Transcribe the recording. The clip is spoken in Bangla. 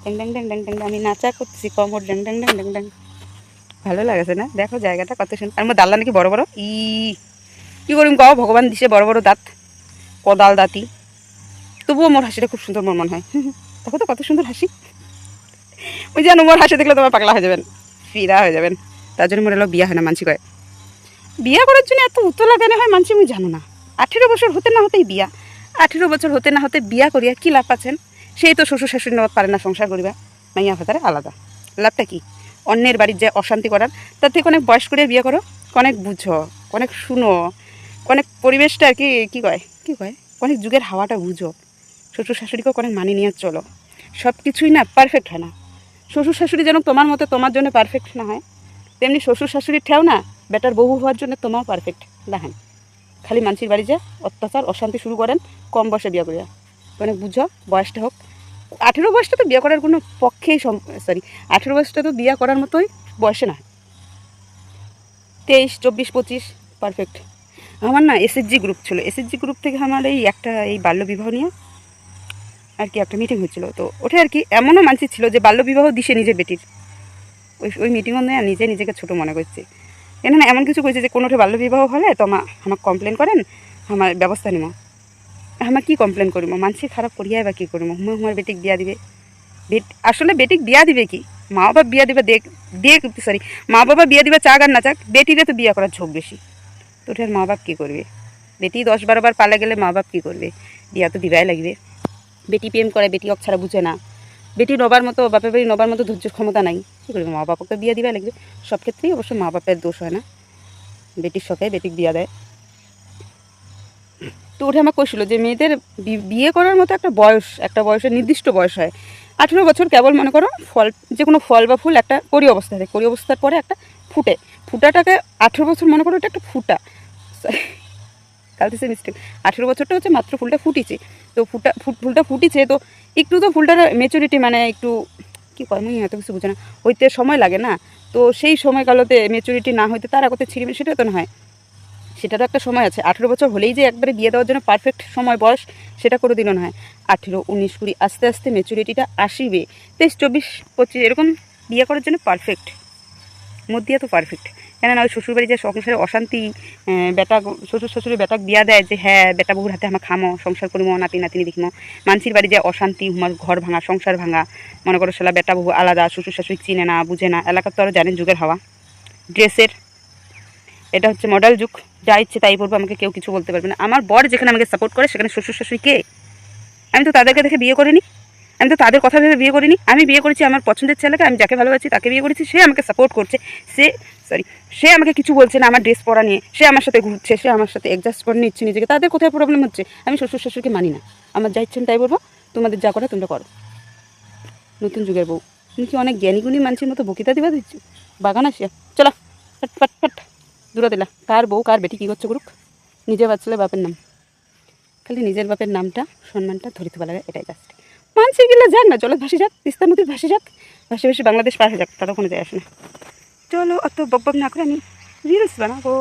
ড্যাং ড্যাং ড্যাং ড্যাং ড্যাং, আমি নাচা করতেছি কমর ড্যাং ড্যাং ড্যাং ড্যাং ড্যাং। ভালো লাগেছে না? দেখো জায়গাটা কত সুন্দর। আর আমার দাল্লা নাকি বড় বড়, কি করিম কও, ভগবান দিছে বড় বড় দাঁত, কদাল দাঁতি। তবুও মোর হাসিটা খুব সুন্দর মোর মনে হয়। দেখো তো কত সুন্দর হাসি। ওই জানো মোর হাসি দেখলে তোমার পাগলা হয়ে যাবেন, ফিরা হয়ে যাবেন। তার জন্য মোর এলো বিয়া হয় না, মানসি কয় বিয়া করার জন্য এত উতলা কেন হয় মানসি আমি জানো না। 18 বছর হতে না হতেই বিয়া, 18 বছর হতে না হতে বিয়া করিয়া কি লাভ পাচ্ছেন? সেই তো শ্বশুর শাশুড়ি নেওয়া পারে না সংসার করিবা, মাইয়া ভাতারে আলাদা। লাভটা কি? অন্যের বাড়ির যে অশান্তি করার, তার থেকে অনেক বয়স করিয়া বিয়ে করো, অনেক বুঝো, অনেক শুনো, অনেক পরিবেশটা আর কি কী কয় অনেক যুগের হাওয়াটা বুঝো। শ্বশুর শাশুড়িকেও অনেক মানিয়ে নিয়ে চলো। সব কিছুই না পারফেক্ট হয় না। শ্বশুর শাশুড়ি যেন তোমার মতো তোমার জন্য পারফেক্ট না হয়, তেমনি শ্বশুর শাশুড়ির ঠেও না বেটার বহু হওয়ার জন্য তোমাও পারফেক্ট দেখেন। খালি মানসির বাড়ি যে অত্যাচার অশান্তি শুরু করেন কম বয়সে বিয়ে করিয়া। অনেক বুঝো, বয়সটা হোক। 18 বয়সটা তো বিয়ে করার কোনো পক্ষেই 18 বয়সটা তো বিয়ে করার মতোই বয়সে না। 23, 24, 25 পারফেক্ট। আমার না এসএসজি গ্রুপ ছিল, এসএসজি গ্রুপ থেকে আমার এই বাল্যবিবাহ নিয়ে আর কি একটা মিটিং হচ্ছিলো। তো ওঠে আর কি এমনও মানসি ছিল যে বাল্যবিবাহ দিছে নিজের বেটির। ওই মিটিংও নিয়ে নিজেকে ছোটো মনে করছে। কেননা এমন কিছু করেছে যে কোনো বাল্যবিবাহ হলে তো আমাকে কমপ্লেন করেন, আমার ব্যবস্থা নিব। আমার কি কমপ্লেন করবো, মানসি খারাপ করিয়া বা কী করবো? আমার বেটিক বিয়া দিবে, আসলে বেটিক বিয়া দিবে কি, মা বাবা বিয়া দিবে মা বাবা বিয়া দিবে চাক আর না চাক, বেটিরে তো বিয়া করার ঝোঁক বেশি। তো ওটার মা বাপ কী করবে? বেটি 10-12 বার পালা গেলে মা বাপ কী করবে? বিয়া তো দিবাই লাগবে। বেটি প্রেম করে, বেটি অক ছাড়া বুঝে না, বেটি নবার মতো বাপের বাড়ি নবার মতো ধৈর্যের ক্ষমতা নাই, কী করবে? মা বাবাকে বিয়া দিবাই লাগবে। সব ক্ষেত্রেই অবশ্য মা বাপের দোষ হয় না, বেটির শখে বেটিক বিয়া দেয়। তো ওঠে আমাকে কইছিল যে মেয়েদের বিয়ে করার মতো একটা বয়সের নির্দিষ্ট বয়স হয়। 18 বছর কেবল মনে করো যে কোনো ফল বা ফুল একটা করি অবস্থা থাকে, করি অবস্থার পরে একটা ফুটাটাকে 18 বছর মনে করো, এটা একটা ফুটা। কালতে মিস্টেক, 18 বছরটা হচ্ছে মাত্র ফুলটা ফুটিছে। তো ফুলটা ফুটিছে, তো একটু তো ফুলটার মেচুরিটি মানে একটু কী কয়, আমি এত কিছু বুঝে না, হইতে সময় লাগে না। তো সেই সময়কালতে মেচুরিটি না হইতে তার আগতে ছিঁড়বে, সেটা তো না হয়, সেটারও একটা সময় আছে। 18 বছর হলেই যে একবারে বিয়ে দেওয়ার জন্য পারফেক্ট সময় বয়স, সেটা করে দিল না হয়। 18, 19, 20 আস্তে আস্তে মেচুরিটিটা আসিবে। 23, 24, 25 এরকম বিয়ে করার জন্য পারফেক্ট, মধ্যে তো পারফেক্ট। কেননা ওই শ্বশুরবাড়ি যে সংসারে অশান্তি, বেটা শ্বশুর শাশুড়ি বেটাক বিয়া দেয় যে হ্যাঁ বেটা বহুর হাতে আমার খামো, সংসার করিম, নাতি নাতিনি দেখিমো। মানসির বাড়ি যে অশান্তি, আমার ঘর ভাঙা, সংসার ভাঙা, মনে করো শালা বেটা বহু আলাদা, শ্বশুর শাশুড়ি চিনে না, বুঝে না। এলাকার তো আরও জানেন যুগের হাওয়া, ড্রেসের এটা হচ্ছে মডার্ন যুগ, যা ইচ্ছে তাই পড়বো, আমাকে কেউ কিছু বলতে পারবে না। আমার বর যেখানে আমাকে সাপোর্ট করে সেখানে শ্বশুর শাশুড়ি কে? আমি তো তাদেরকে দেখে বিয়ে করিনি, আমি তো তাদের কথা ভেবে বিয়ে করিনি। আমি বিয়ে করেছি আমার পছন্দের ছেলেকে, আমি যাকে ভালোবাসি তাকে বিয়ে করেছি, সে আমাকে সাপোর্ট করছে। সে আমাকে কিছু বলছে না আমার ড্রেস পরা নিয়ে, সে আমার সাথে ঘুরছে, সে আমার সাথে অ্যাডজাস্ট করে নিচ্ছে নিজেকে। তাদের কোথায় প্রবলেম হচ্ছে? আমি শ্বশুর শাশুড়িকে মানি না, আমার যা ইচ্ছেন তাই বলবো, তোমাদের যা করে তোমরা করো। নতুন যুগের বউ, তুমি কি অনেক জ্ঞানীগুণী মানুষের মতো বকিতা দিবা দিচ্ছ? বাগান আসিয়া চলো ফট ফট ফট দূরা দিলা। কার বউ কার বেটি কী করছে করুক, নিজে বাঁচলে বাপের নাম, খালি নিজের বাপের নামটা সম্মানটা ধরিতে পারে, এটাই কাজ। মানসি গেলে যাক না, জলে ভাসি যাক, তিস্তা নদীর ভাসি যাক, ভাসি ভাসি বাংলাদেশ পার হয়ে যাক, তারা কোনো যায় আসে না। চলো অত বক বক না করে আমি রিলস বানাবো।